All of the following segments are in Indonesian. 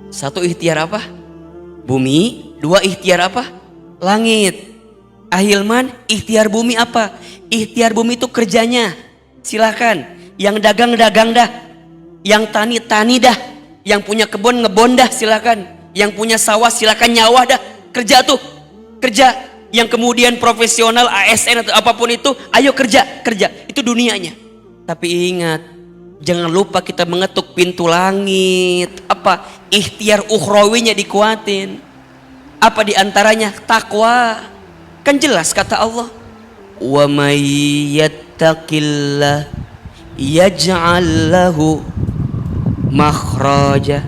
Satu, ikhtiar apa? Bumi. Dua, ikhtiar apa? Langit. Ahilman, ikhtiar bumi apa? Ikhtiar bumi itu kerjanya. Silakan. Yang dagang dah. Yang tani dah. Yang punya kebun ngebon dah, silakan. Yang punya sawah silakan nyawah dah. Kerja tuh. Kerja. Yang kemudian profesional ASN atau apapun itu, ayo kerja. Itu dunianya. Tapi ingat, jangan lupa kita mengetuk pintu langit. Apa? Ikhtiar ukhrawinya dikuatin. Apa diantaranya? Takwa. Kan jelas kata Allah, wa may yattaqillah yaj'al lahu makhraja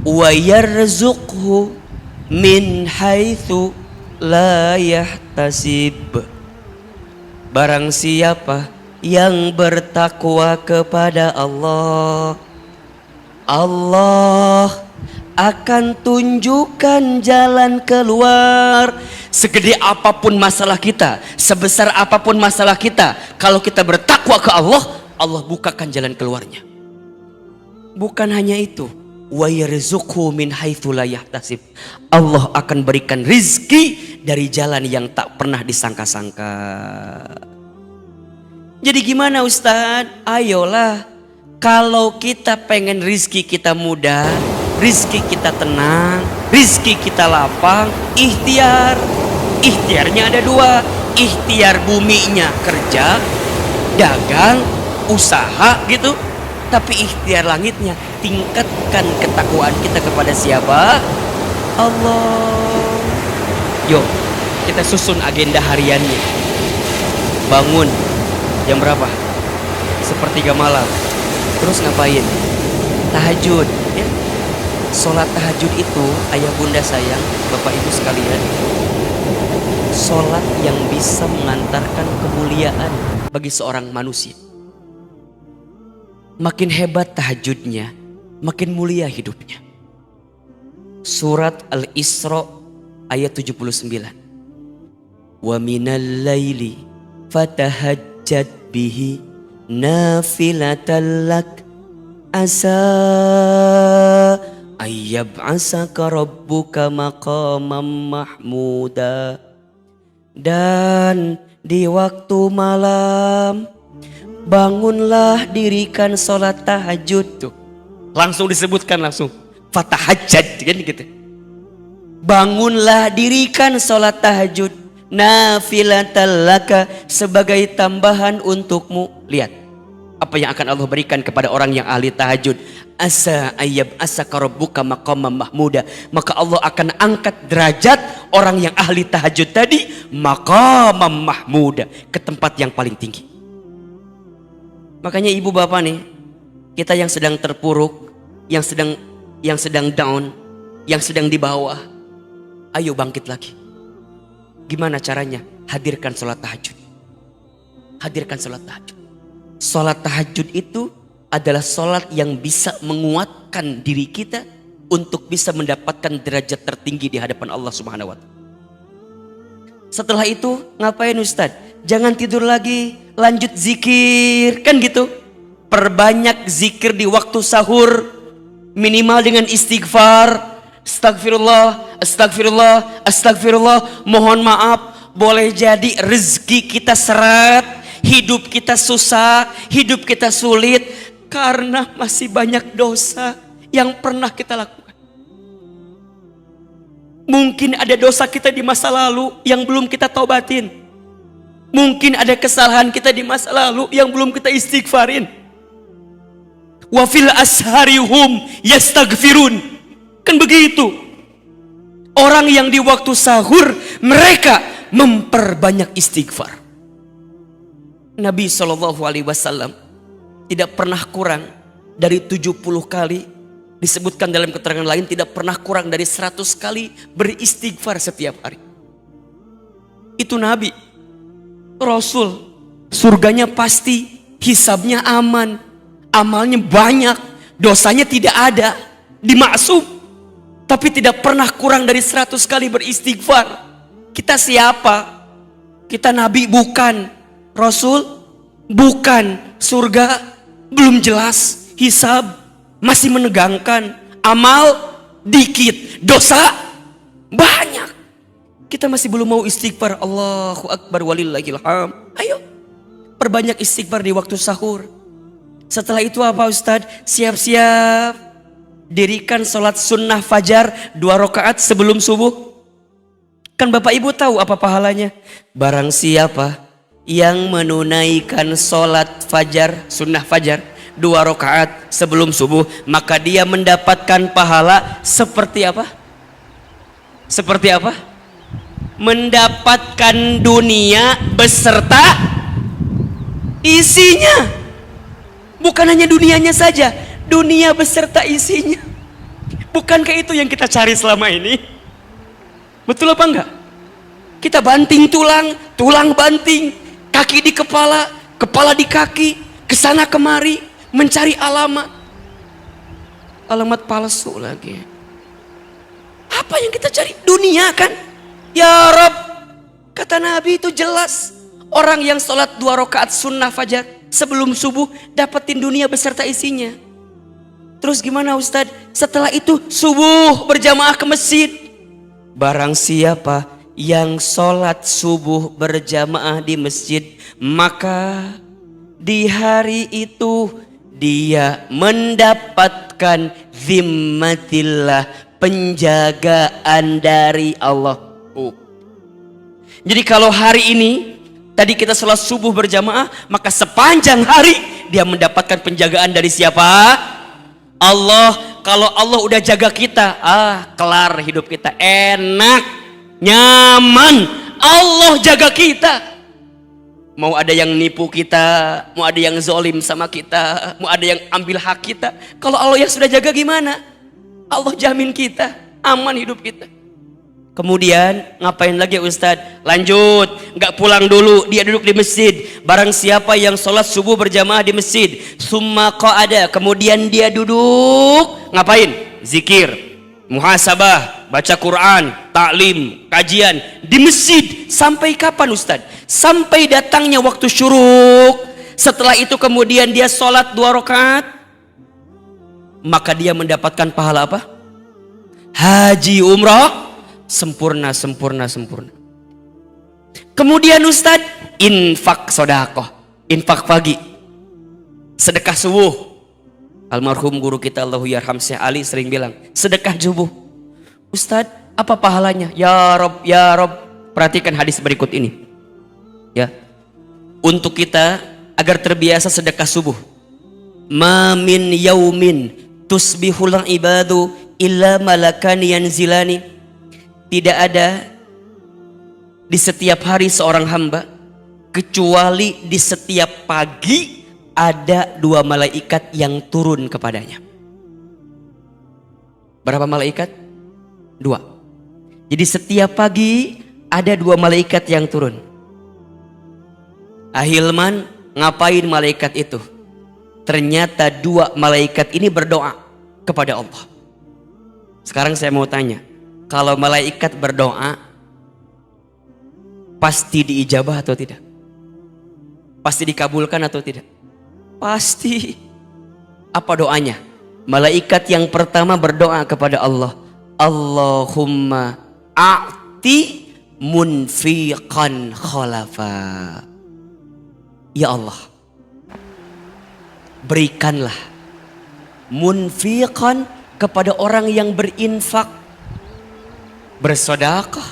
wa yarzuqhu min haitsu la yahtasib. Barang siapa yang bertakwa kepada Allah, Allah akan tunjukkan jalan keluar. Segede apapun masalah kita, sebesar apapun masalah kita, kalau kita bertakwa ke Allah, Allah bukakan jalan keluarnya. Bukan hanya itu, wa yarzuqhu min haitsu la yahtasib. Allah akan berikan rizki dari jalan yang tak pernah disangka-sangka. Jadi gimana Ustadz? Ayolah, kalau kita pengen rizki kita mudah, rizki kita tenang, rizki kita lapang, ikhtiar. Ikhtiarnya ada dua. Ikhtiar buminya kerja, dagang, usaha gitu. Tapi ikhtiar langitnya, tingkatkan ketakwaan kita kepada siapa? Allah. Yuk, kita susun agenda hariannya. Bangun jam berapa? Sepertiga malam. Terus ngapain? Tahajud ya? Sholat tahajud itu, ayah bunda sayang, bapak ibu sekalian, sholat yang bisa mengantarkan kemuliaan bagi seorang manusia. Makin hebat tahajudnya, makin mulia hidupnya. Surat Al-Isra ayat 79. Wa minal laili fatahajjad bihi nafilatan lak asa ayyab'asaka rabbuka maqamam mahmuda. Dan di waktu malam bangunlah, dirikan sholat tahajud. Tuh langsung disebutkan, langsung fatahajjad kan gitu. Bangunlah, dirikan sholat tahajud nafilatan laka, sebagai tambahan untukmu. Lihat apa yang akan Allah berikan kepada orang yang ahli tahajud. Asa ayyab asaka rabbuka maqamam mahmuda. Maka Allah akan angkat derajat orang yang ahli tahajud tadi, maqamam mahmuda, ke tempat yang paling tinggi. Makanya ibu bapak nih, kita yang sedang terpuruk, yang sedang down, yang sedang di bawah, ayo bangkit lagi. Gimana caranya? Hadirkan sholat tahajud. Hadirkan sholat tahajud. Sholat tahajud itu adalah sholat yang bisa menguatkan diri kita untuk bisa mendapatkan derajat tertinggi di hadapan Allah Subhanahu wa Ta'ala. Setelah itu ngapain Ustadz? Jangan tidur lagi, lanjut zikir, kan gitu. Perbanyak zikir di waktu sahur, minimal dengan istighfar. Astagfirullah, astagfirullah, astagfirullah. Mohon maaf, boleh jadi rezeki kita seret, hidup kita susah, hidup kita sulit, karena masih banyak dosa yang pernah kita lakukan. Mungkin ada dosa kita di masa lalu yang belum kita taubatin. Mungkin ada kesalahan kita di masa lalu yang belum kita istighfarin. Wa fil asharihum yastaghfirun. Kan begitu. Orang yang di waktu sahur mereka memperbanyak istighfar. Nabi SAW tidak pernah kurang dari 70 kali, disebutkan dalam keterangan lain tidak pernah kurang dari 100 kali beristighfar setiap hari. Itu Nabi, Rasul. Surganya pasti, hisabnya aman, amalnya banyak, dosanya tidak ada, dimaksum, tapi tidak pernah kurang dari 100 kali beristighfar. Kita siapa? Kita Nabi bukan, Rasul bukan, surga belum jelas, hisab masih menegangkan, amal dikit, dosa banyak. Kita masih belum mau istighfar. Allahu Akbar walillahil hamd. Ayo, perbanyak istighfar di waktu sahur. Setelah itu apa Ustadz? Siap-siap dirikan sholat sunnah fajar 2 rakaat sebelum subuh. Kan Bapak Ibu tahu apa pahalanya? Barang siapa yang menunaikan sholat fajar, sunnah fajar 2 rakaat sebelum subuh, maka dia mendapatkan pahala seperti apa? Seperti apa? Mendapatkan dunia beserta isinya. Bukan hanya dunianya saja, dunia beserta isinya. Bukankah itu yang kita cari selama ini? Betul apa enggak? Kita banting tulang, tulang banting, kaki di kepala, kepala di kaki, kesana kemari, mencari alamat. Alamat palsu lagi. Apa yang kita cari? Dunia kan? Ya Rob, kata Nabi itu jelas. Orang yang sholat 2 rakaat sunnah fajar sebelum subuh dapetin dunia beserta isinya. Terus gimana Ustadz? Setelah itu subuh berjamaah ke masjid. Barang siapa yang sholat subuh berjamaah di masjid, maka di hari itu dia mendapatkan zimmatillah, penjagaan dari Allah. Jadi kalau hari ini tadi kita sholat subuh berjamaah, maka sepanjang hari dia mendapatkan penjagaan dari siapa? Allah. Kalau Allah udah jaga kita, kelar hidup kita, enak, nyaman. Allah jaga kita. Mau ada yang nipu kita, mau ada yang zolim sama kita, mau ada yang ambil hak kita, kalau Allah yang sudah jaga gimana? Allah jamin kita, aman hidup kita. Kemudian ngapain lagi Ustadz? Lanjut, nggak pulang dulu, dia duduk di masjid. Barang siapa yang sholat subuh berjamaah di masjid, summa qa'ada, kemudian dia duduk, ngapain? Zikir, muhasabah, baca Quran, taklim, kajian di masjid. Sampai kapan Ustadz? Sampai datangnya waktu syuruk. Setelah itu kemudian dia sholat 2 rakaat, maka dia mendapatkan pahala apa? Haji umrah sempurna. Kemudian Ustadz, infak sodakoh, infak pagi, sedekah subuh. Almarhum guru kita Allahu yarham Syekh Ali sering bilang, sedekah subuh. Ustadz, apa pahalanya? Ya Rob, perhatikan hadis berikut ini. Ya, untuk kita agar terbiasa sedekah subuh. Ma min yaumin tusbihul ibadu illa malakani yanzilani. Tidak ada di setiap hari seorang hamba kecuali di setiap pagi ada 2 malaikat yang turun kepadanya. Berapa malaikat? 2. Jadi setiap pagi ada 2 malaikat yang turun. Ahilman, ngapain malaikat itu? Ternyata 2 malaikat ini berdoa kepada Allah. Sekarang saya mau tanya, kalau malaikat berdoa pasti diijabah atau tidak? Pasti dikabulkan atau tidak? Pasti. Apa doanya? Malaikat yang pertama berdoa kepada Allah, Allahumma a'ti munfiqan khalafa. Ya Allah, berikanlah munfiqan kepada orang yang berinfak, bersedekah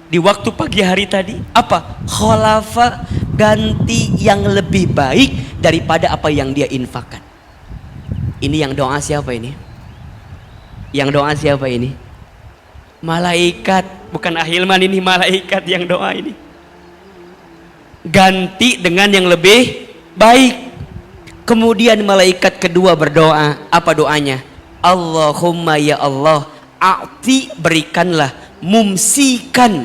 di waktu pagi hari tadi. Apa? Khalafa, ganti yang lebih baik daripada apa yang dia infakkan. Ini yang doa siapa ini? Yang doa siapa ini? Malaikat, bukan Ahilman, ini malaikat yang doa ini. Ganti dengan yang lebih baik. Kemudian malaikat kedua berdoa, apa doanya? Allahumma ya Allah, a'ti, berikanlah, mumsikan,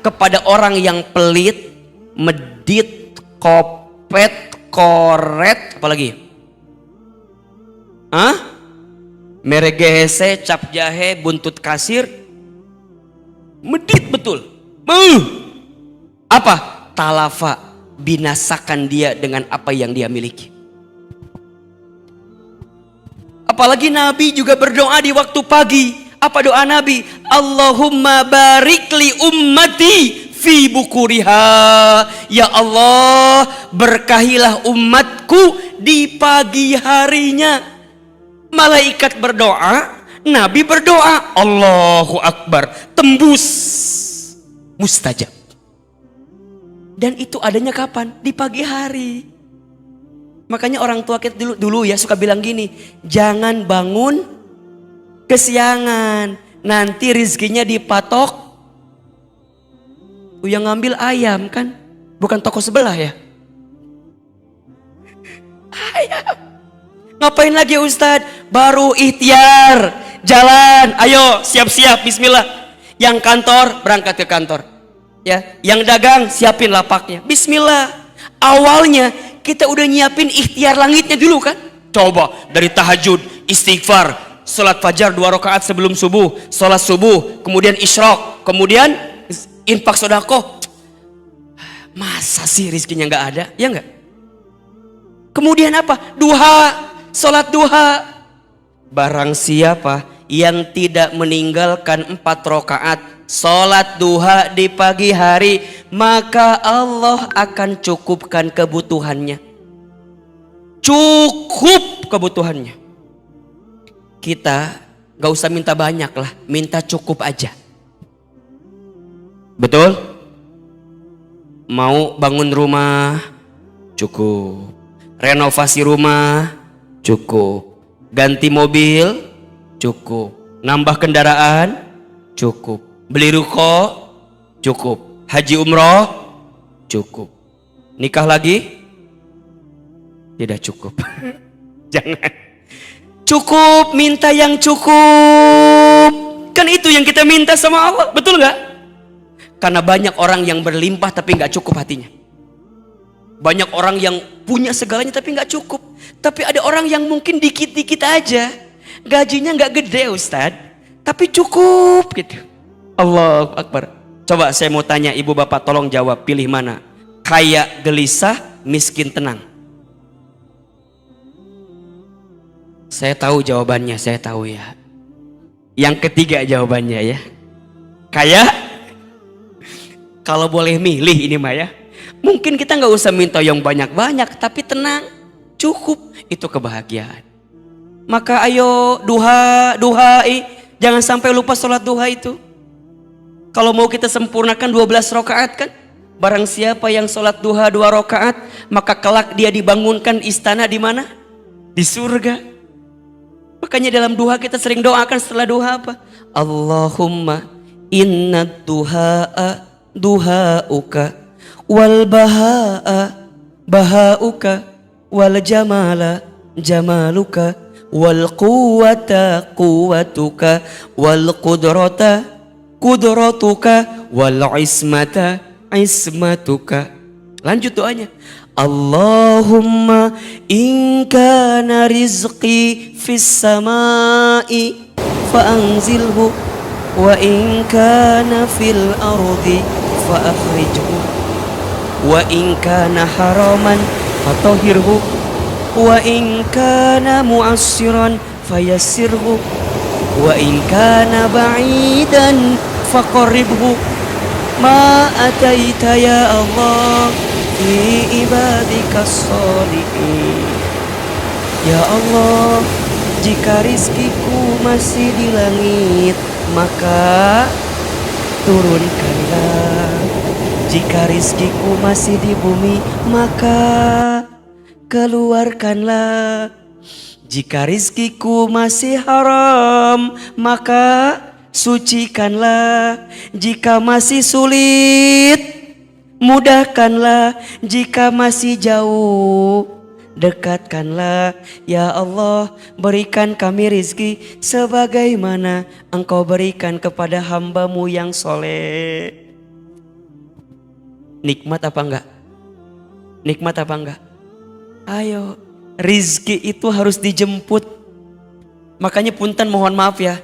kepada orang yang pelit, medit, kopet, koret, apalagi? Meregehese, cap jahe, buntut kasir, medit betul. Apa? Talafa, binasakan dia dengan apa yang dia miliki. Apalagi Nabi juga berdoa di waktu pagi. Apa doa Nabi? Allahumma barik li ummati fi bukuriha. Ya Allah, berkahilah umatku di pagi harinya. Malaikat berdoa, Nabi berdoa, Allahu Akbar, tembus mustajab. Dan itu adanya kapan? Di pagi hari. Makanya orang tua kita dulu ya suka bilang gini, jangan bangun kesiangan, nanti rizkinya dipatok. Yang ngambil ayam kan, bukan toko sebelah ya. Ayam. Ngapain lagi Ustadz? Baru ikhtiar, jalan, ayo siap-siap, bismillah. Yang kantor berangkat ke kantor, ya. Yang dagang siapin lapaknya, bismillah. Awalnya kita udah nyiapin ikhtiar langitnya dulu kan. Coba dari tahajud, istighfar, sholat fajar 2 rakaat sebelum subuh, sholat subuh, kemudian isyraq, kemudian infak sedekah. Masa sih rizkinya nggak ada? Ya nggak? Kemudian apa? Duha, sholat duha. Barang siapa yang tidak meninggalkan 4 rakaat sholat duha di pagi hari, maka Allah akan cukupkan kebutuhannya. Cukup kebutuhannya. Kita gak usah minta banyak lah, minta cukup aja. Betul? Mau bangun rumah, cukup. Renovasi rumah, cukup. Ganti mobil, cukup. Nambah kendaraan, cukup. Beli ruko, cukup. Haji umroh, cukup. Nikah lagi, tidak cukup. Jangan. Cukup, minta yang cukup. Kan itu yang kita minta sama Allah, betul gak? Karena banyak orang yang berlimpah tapi gak cukup hatinya. Banyak orang yang punya segalanya tapi gak cukup. Tapi ada orang yang mungkin dikit-dikit aja, gajinya gak gede Ustadz, tapi cukup gitu. Allahu Akbar. Coba saya mau tanya ibu bapak, tolong jawab, pilih mana? Kaya gelisah, miskin tenang. Saya tahu jawabannya, saya tahu ya. Yang ketiga jawabannya ya. Kaya. Kalau boleh milih ini mah ya. Mungkin kita nggak usah minta yang banyak-banyak, tapi tenang, cukup, itu kebahagiaan. Maka ayo duha, jangan sampai lupa sholat duha itu. Kalau mau kita sempurnakan 12 rakaat kan, barang siapa yang sholat duha 2 rakaat, maka kelak dia dibangunkan istana di mana? Di surga. Makanya dalam duha kita sering doakan setelah duha apa? Allahumma inna duha'a duha'uka wal baha'a baha'uka wal jamala jamaluka wal quwwata quwwatuka wal qudrata qudratuka wal ismata ismatuka. Lanjut doanya. Allahumma in kana rizqi fis samai fa anzilhu wa in kana fil ardi fa akhrijhu wa in kana haraman fatahhirhu wa in kana mu'assiran fayassirhu wa in kana ba'idan faqarribhu ma ataita ya Allah fi ibadika sholihin. Ya Allah, jika rizkiku masih di langit, maka turunkanlah. Jika rizkiku masih di bumi, maka keluarkanlah. Jika rizkiku masih haram, maka sucikanlah. Jika masih sulit, mudahkanlah. Jika masih jauh, dekatkanlah. Ya Allah, berikan kami rizki sebagaimana Engkau berikan kepada hamba-Mu yang soleh. Nikmat apa enggak? Nikmat apa enggak? Ayo, rizki itu harus dijemput. Makanya punten mohon maaf ya,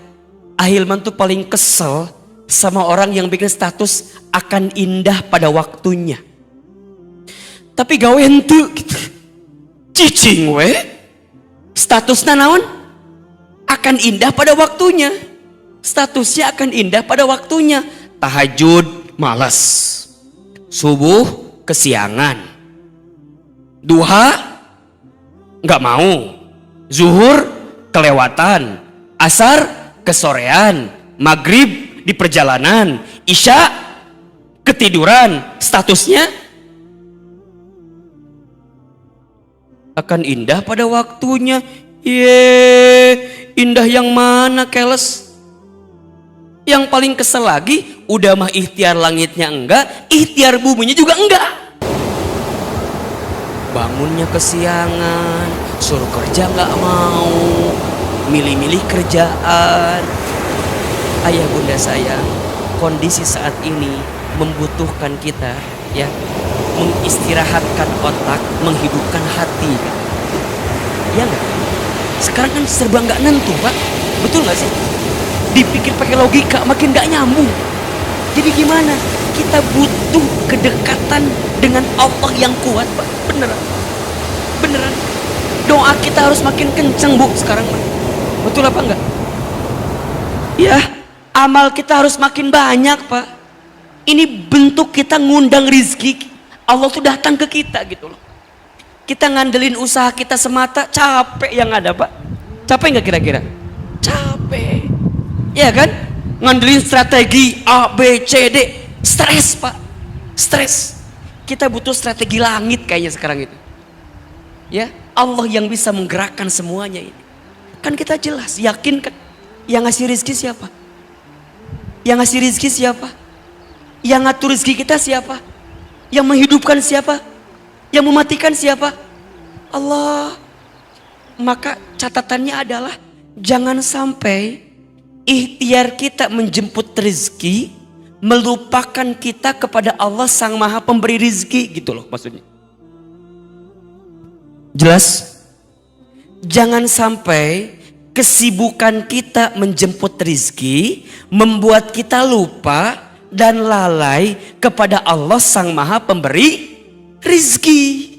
Ahilman tuh paling kesel sama orang yang bikin status akan indah pada waktunya. Tapi gawe henteu gitu. Cicing we. Statusna naon? akan indah pada waktunya. Statusnya akan indah pada waktunya. Tahajud malas, subuh kesiangan, duha nggak mau, zuhur kelewatan, asar kesorean, maghrib di perjalanan, isya ketiduran. Statusnya akan indah pada waktunya. Indah yang mana keles? Yang paling kesel lagi, udah mah ikhtiar langitnya enggak, ikhtiar buminya juga enggak. Bangunnya kesiangan, suruh kerja enggak mau, milih-milih kerjaan. Ayah bunda sayang, kondisi saat ini membutuhkan kita ya, mengistirahatkan otak, menghidupkan hati kan? Ya enggak? Sekarang kan serba enggak nentu Pak, betul enggak sih? Dipikir pakai logika makin gak nyambung. Jadi gimana? Kita butuh kedekatan dengan Allah yang kuat Pak. Beneran. Beneran. Doa kita harus makin kenceng Bu sekarang Pak. Betul apa enggak? Ya, amal kita harus makin banyak Pak. Ini bentuk kita ngundang rizki. Allah tuh datang ke kita gitu loh. Kita ngandelin usaha kita semata, capek yang ada Pak. Capek nggak kira-kira? Capek. Ya kan? Ngandelin strategi A, B, C, D. Stres Pak. Stres. Kita butuh strategi langit kayaknya sekarang itu. Ya, Allah yang bisa menggerakkan semuanya ini. Kan kita jelas, yakin kan? Yang ngasih rizki siapa? Yang ngasih rizki siapa? Yang ngatur rizki kita siapa? Yang menghidupkan siapa? Yang mematikan siapa? Allah. Maka catatannya adalah jangan sampai ikhtiar kita menjemput rezeki melupakan kita kepada Allah Sang Maha Pemberi rezeki gitu loh maksudnya. Jelas? Jangan sampai kesibukan kita menjemput rezeki membuat kita lupa dan lalai kepada Allah Sang Maha Pemberi rezeki.